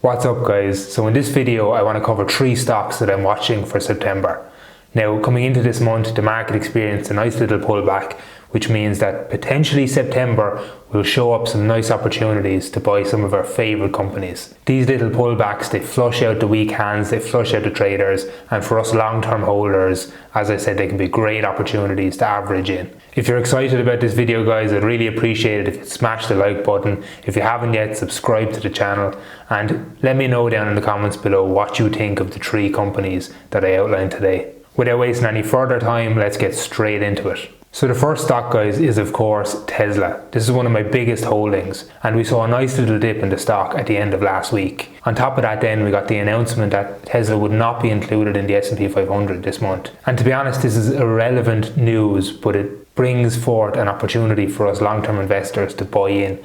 What's up guys? So in this video I want to cover 3 stocks that I'm watching for September. Now coming into this month the market experienced a nice little pullback, which means that potentially September will show up some nice opportunities to buy some of our favourite companies. These little pullbacks, they flush out the weak hands, they flush out the traders, and for us long-term holders, as I said, they can be great opportunities to average in. If you're excited about this video guys, I'd really appreciate it if you smash the like button. If you haven't yet, subscribe to the channel and let me know down in the comments below what you think of the 3 companies that I outlined today. Without wasting any further time, let's get straight into it. So the first stock guys is of course Tesla. This is one of my biggest holdings and we saw a nice little dip in the stock at the end of last week. On top of that then we got the announcement that Tesla would not be included in the S&P 500 this month. And to be honest, this is irrelevant news, but it brings forth an opportunity for us long-term investors to buy in.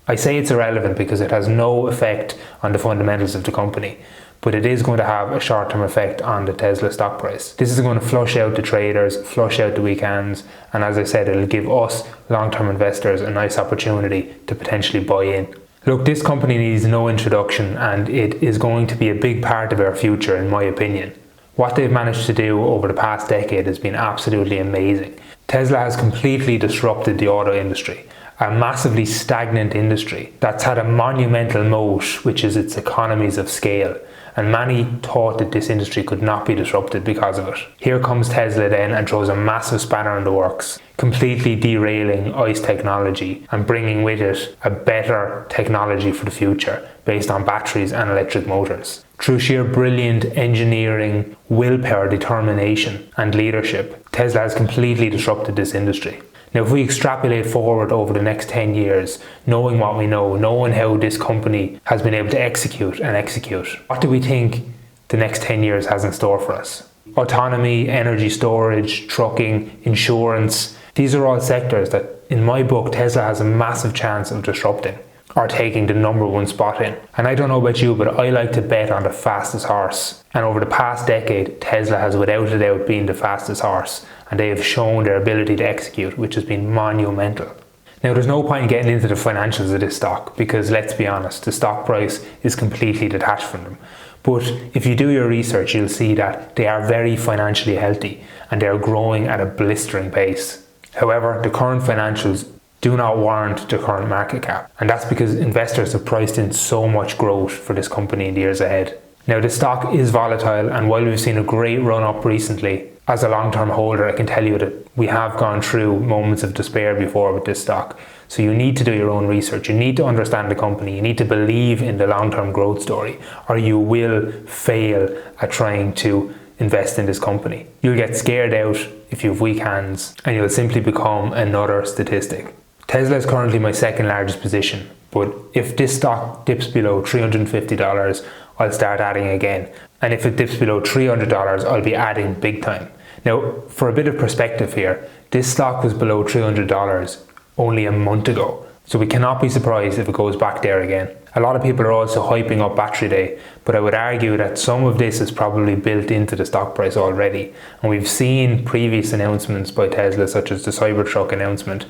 I say it's irrelevant because it has no effect on the fundamentals of the company, but it is going to have a short-term effect on the Tesla stock price. This is going to flush out the traders, flush out the weak hands, and as I said, it'll give us long-term investors a nice opportunity to potentially buy in. Look, this company needs no introduction and it is going to be a big part of our future in my opinion. What they've managed to do over the past decade has been absolutely amazing. Tesla has completely disrupted the auto industry, a massively stagnant industry that's had a monumental moat, which is its economies of scale. And many thought that this industry could not be disrupted because of it. Here comes Tesla then and throws a massive spanner in the works, completely derailing ICE technology and bringing with it a better technology for the future based on batteries and electric motors. Through sheer brilliant engineering, willpower, determination and leadership, Tesla has completely disrupted this industry. Now if we extrapolate forward over the next 10 years, knowing what we know, knowing how this company has been able to execute, what do we think the next 10 years has in store for us? Autonomy, energy storage, trucking, insurance, these are all sectors that in my book Tesla has a massive chance of disrupting or taking the #1 spot in. And I don't know about you, but I like to bet on the fastest horse. And over the past decade, Tesla has without a doubt been the fastest horse. And they have shown their ability to execute, which has been monumental. Now there's no point in getting into the financials of this stock because let's be honest, the stock price is completely detached from them. But if you do your research, you'll see that they are very financially healthy and they are growing at a blistering pace. However, the current financials do not warrant the current market cap. And that's because investors have priced in so much growth for this company in the years ahead. Now the stock is volatile, and while we've seen a great run up recently, as a long-term holder I can tell you that we have gone through moments of despair before with this stock. So you need to do your own research, you need to understand the company, you need to believe in the long-term growth story, or you will fail at trying to invest in this company. You'll get scared out if you have weak hands and you'll simply become another statistic. Tesla is currently my second largest position, but if this stock dips below $350, I'll start adding again. And if it dips below $300, I'll be adding big time. Now, for a bit of perspective here, this stock was below $300 only a month ago. So we cannot be surprised if it goes back there again. A lot of people are also hyping up Battery Day, but I would argue that some of this is probably built into the stock price already. And we've seen previous announcements by Tesla, such as the Cybertruck announcement,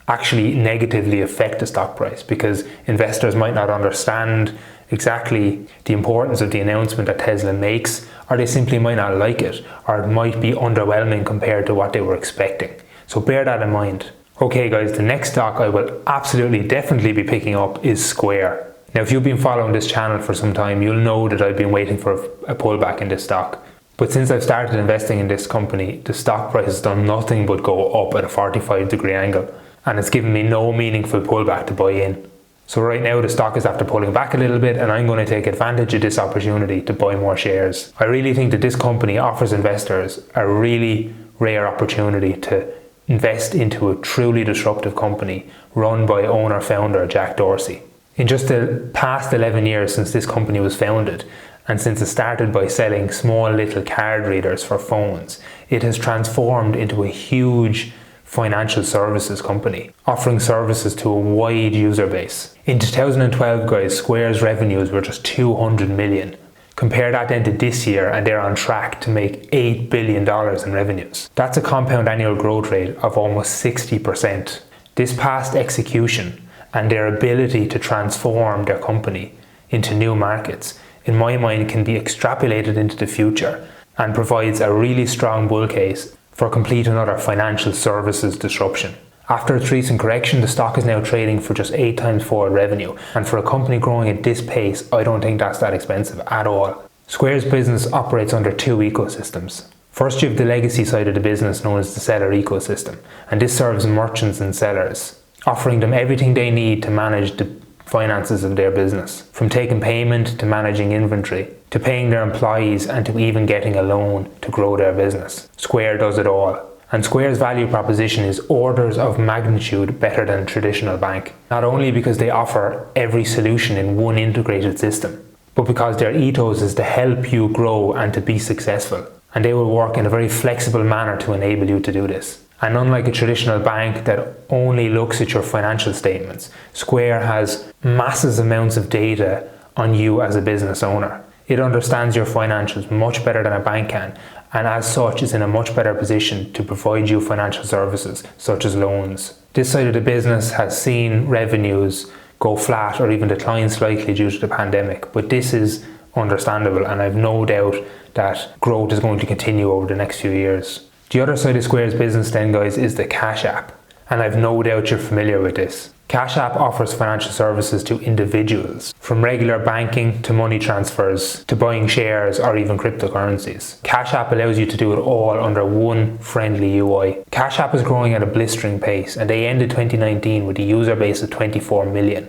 actually negatively affect the stock price because investors might not understand exactly the importance of the announcement that Tesla makes, or they simply might not like it, or it might be underwhelming compared to what they were expecting. So bear that in mind. Okay guys, the next stock I will absolutely definitely be picking up is Square. Now if you've been following this channel for some time, you'll know that I've been waiting for a pullback in this stock. But since I've started investing in this company, the stock price has done nothing but go up at a 45-degree angle. And it's given me no meaningful pullback to buy in. So right now the stock is after pulling back a little bit and I'm going to take advantage of this opportunity to buy more shares. I really think that this company offers investors a really rare opportunity to invest into a truly disruptive company run by owner-founder Jack Dorsey. In just the past 11 years since this company was founded, and since it started by selling small little card readers for phones, it has transformed into a huge financial services company, offering services to a wide user base. In 2012 guys, Square's revenues were just 200 million. Compare that then to this year and they're on track to make $8 billion in revenues. That's a compound annual growth rate of almost 60%. This past execution and their ability to transform their company into new markets, in my mind can be extrapolated into the future and provides a really strong bull case for complete another financial services disruption. After its recent correction, the stock is now trading for just 8 times forward revenue, and for a company growing at this pace, I don't think that's that expensive at all. Square's business operates under 2 ecosystems. First, you have the legacy side of the business known as the seller ecosystem, and this serves merchants and sellers, offering them everything they need to manage the finances of their business, from taking payment to managing inventory, to paying their employees and to even getting a loan to grow their business. Square does it all. And Square's value proposition is orders of magnitude better than a traditional bank. Not only because they offer every solution in one integrated system, but because their ethos is to help you grow and to be successful. And they will work in a very flexible manner to enable you to do this. And unlike a traditional bank that only looks at your financial statements, Square has massive amounts of data on you as a business owner. It understands your financials much better than a bank can, and as such is in a much better position to provide you financial services such as loans. This side of the business has seen revenues go flat or even decline slightly due to the pandemic, but this is understandable, and I've no doubt that growth is going to continue over the next few years. The other side of Square's business then, guys, is the Cash App, and I've no doubt you're familiar with this. Cash App offers financial services to individuals, from regular banking to money transfers to buying shares or even cryptocurrencies. Cash App allows you to do it all under one friendly UI. Cash App is growing at a blistering pace, and they ended 2019 with a user base of 24 million.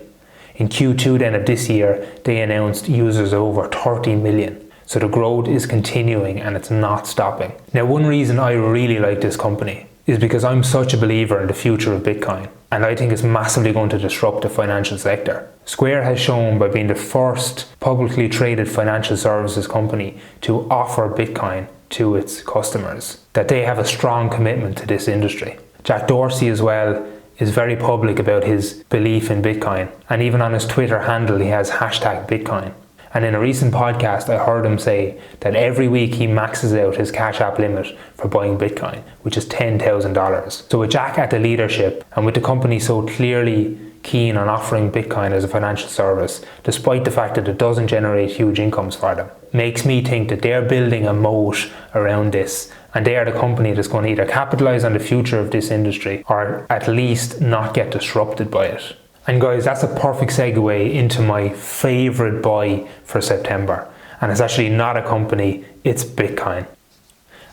In Q2 then of this year, they announced users of over 30 million. So the growth is continuing and it's not stopping. Now, one reason I really like this company is because I'm such a believer in the future of Bitcoin, and I think it's massively going to disrupt the financial sector. Square has shown by being the first publicly traded financial services company to offer Bitcoin to its customers that they have a strong commitment to this industry. Jack Dorsey as well is very public about his belief in Bitcoin, and even on his Twitter handle he has #Bitcoin. And in a recent podcast, I heard him say that every week he maxes out his Cash App limit for buying Bitcoin, which is $10,000. So with Jack at the leadership, and with the company so clearly keen on offering Bitcoin as a financial service, despite the fact that it doesn't generate huge incomes for them, makes me think that they're building a moat around this, and they are the company that's going to either capitalize on the future of this industry or at least not get disrupted by it. And guys, that's a perfect segue into my favorite buy for September. And it's actually not a company, it's Bitcoin.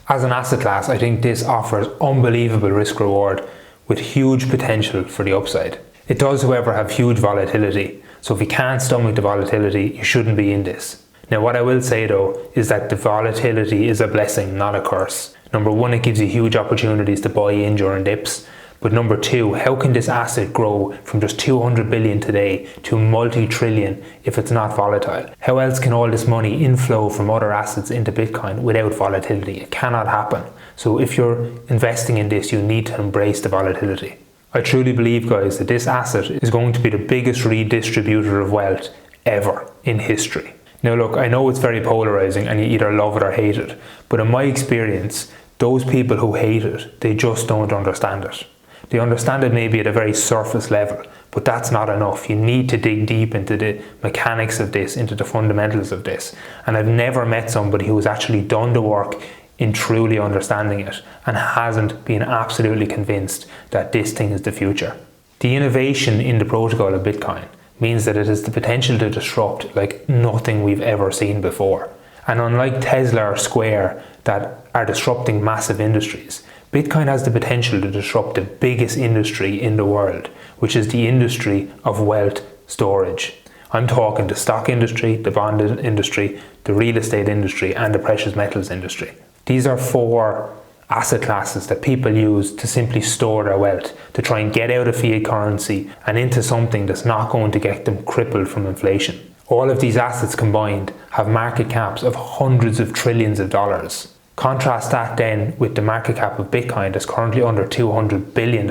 As an asset class, I think this offers unbelievable risk reward with huge potential for the upside. It does, however, have huge volatility. So if you can't stomach the volatility, you shouldn't be in this. Now, what I will say though, is that the volatility is a blessing, not a curse. Number one, it gives you huge opportunities to buy in during dips. But number two, how can this asset grow from just 200 billion today to multi-trillion if it's not volatile? How else can all this money inflow from other assets into Bitcoin without volatility? It cannot happen. So if you're investing in this, you need to embrace the volatility. I truly believe, guys, that this asset is going to be the biggest redistributor of wealth ever in history. Now look, I know it's very polarizing and you either love it or hate it, but in my experience, those people who hate it, they just don't understand it. They understand it maybe at a very surface level, but that's not enough. You need to dig deep into the mechanics of this, into the fundamentals of this. And I've never met somebody who has actually done the work in truly understanding it and hasn't been absolutely convinced that this thing is the future. The innovation in the protocol of Bitcoin means that it has the potential to disrupt like nothing we've ever seen before. And unlike Tesla or Square that are disrupting massive industries, Bitcoin has the potential to disrupt the biggest industry in the world, which is the industry of wealth storage. I'm talking the stock industry, the bond industry, the real estate industry, and the precious metals industry. These are 4 asset classes that people use to simply store their wealth, to try and get out of fiat currency and into something that's not going to get them crippled from inflation. All of these assets combined have market caps of hundreds of trillions of dollars. Contrast that then with the market cap of Bitcoin that's currently under $200 billion,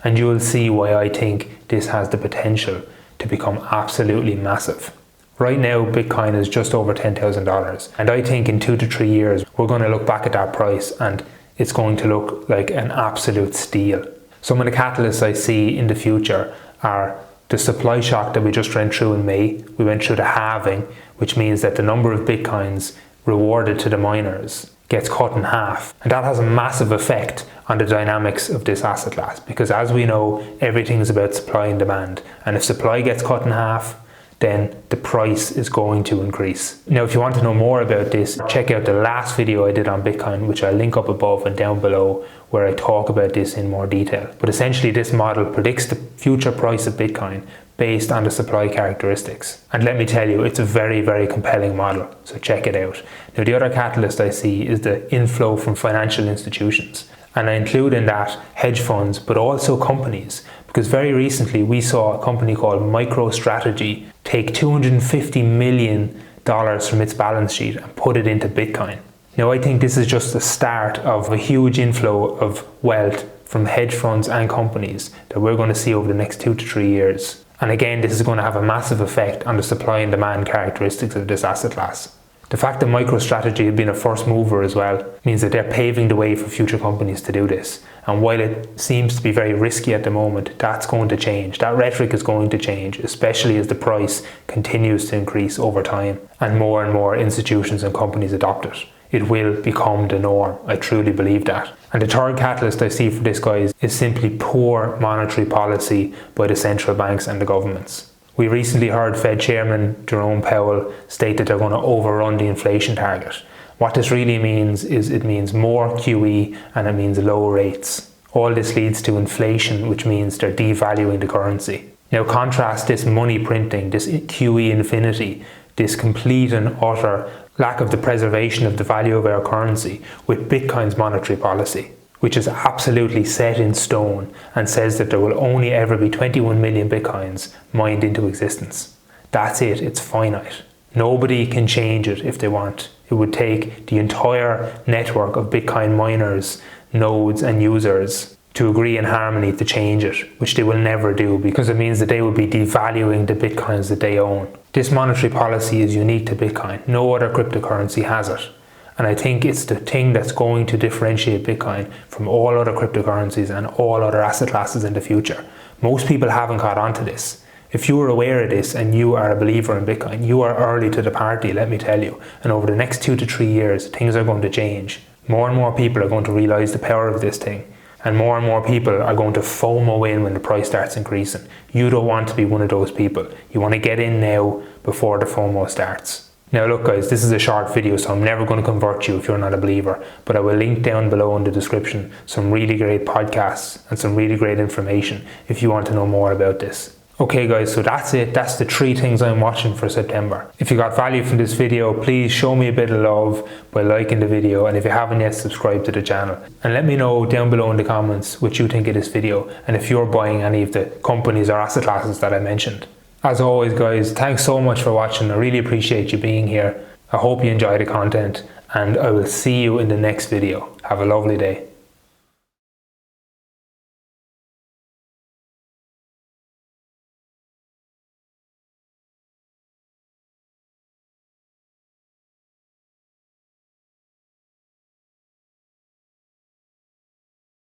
and you will see why I think this has the potential to become absolutely massive. Right now, Bitcoin is just over $10,000, and I think in 2 to 3 years, we're going to look back at that price and it's going to look like an absolute steal. Some of the catalysts I see in the future are The supply shock that we just went through in May, we went through the halving, which means that the number of bitcoins rewarded to the miners gets cut in half. And that has a massive effect on the dynamics of this asset class, because as we know, everything is about supply and demand. And if supply gets cut in half, then the price is going to increase. Now, if you want to know more about this, check out the last video I did on Bitcoin, which I'll link up above and down below, where I talk about this in more detail. But essentially, this model predicts the future price of Bitcoin based on the supply characteristics. And let me tell you, it's a very, very compelling model, so check it out. Now, the other catalyst I see is the inflow from financial institutions. And I include in that hedge funds, but also companies. Because very recently we saw a company called MicroStrategy take $250 million from its balance sheet and put it into Bitcoin. Now, I think this is just the start of a huge inflow of wealth from hedge funds and companies that we're going to see over the next 2 to 3 years. And again, this is going to have a massive effect on the supply and demand characteristics of this asset class. The fact that MicroStrategy had been a first mover as well means that they're paving the way for future companies to do this. And while it seems to be very risky at the moment, that's going to change. That rhetoric is going to change, especially as the price continues to increase over time and more institutions and companies adopt it. It will become the norm. I truly believe that. And the third catalyst I see for this, guys, is simply poor monetary policy by the central banks and the governments. We recently heard Fed Chairman Jerome Powell state that they're going to overrun the inflation target. What this really means is it means more QE and it means low rates. All this leads to inflation, which means they're devaluing the currency. Now contrast this money printing, this QE infinity, this complete and utter lack of the preservation of the value of our currency with Bitcoin's monetary policy, which is absolutely set in stone and says that there will only ever be 21 million Bitcoins mined into existence. That's it, it's finite. Nobody can change it if they want. It would take the entire network of Bitcoin miners, nodes and users to agree in harmony to change it, which they will never do because it means that they will be devaluing the Bitcoins that they own. This monetary policy is unique to Bitcoin. No other cryptocurrency has it. And I think it's the thing that's going to differentiate Bitcoin from all other cryptocurrencies and all other asset classes in the future. Most people haven't caught on to this. If you are aware of this and you are a believer in Bitcoin, you are early to the party, let me tell you. And over the next 2 to 3 years, things are going to change. More and more people are going to realize the power of this thing. And more people are going to FOMO in when the price starts increasing. You don't want to be one of those people. You want to get in now before the FOMO starts. Now look guys, this is a short video, so I'm never going to convert you if you're not a believer, but I will link down below in the description some really great podcasts and some really great information if you want to know more about this. Okay guys, so that's it. That's the 3 things I'm watching for September. If you got value from this video, please show me a bit of love by liking the video, and if you haven't yet, subscribe to the channel. And let me know down below in the comments what you think of this video and if you're buying any of the companies or asset classes that I mentioned. As always guys, thanks so much for watching. I really appreciate you being here. I hope you enjoy the content and I will see you in the next video. Have a lovely day.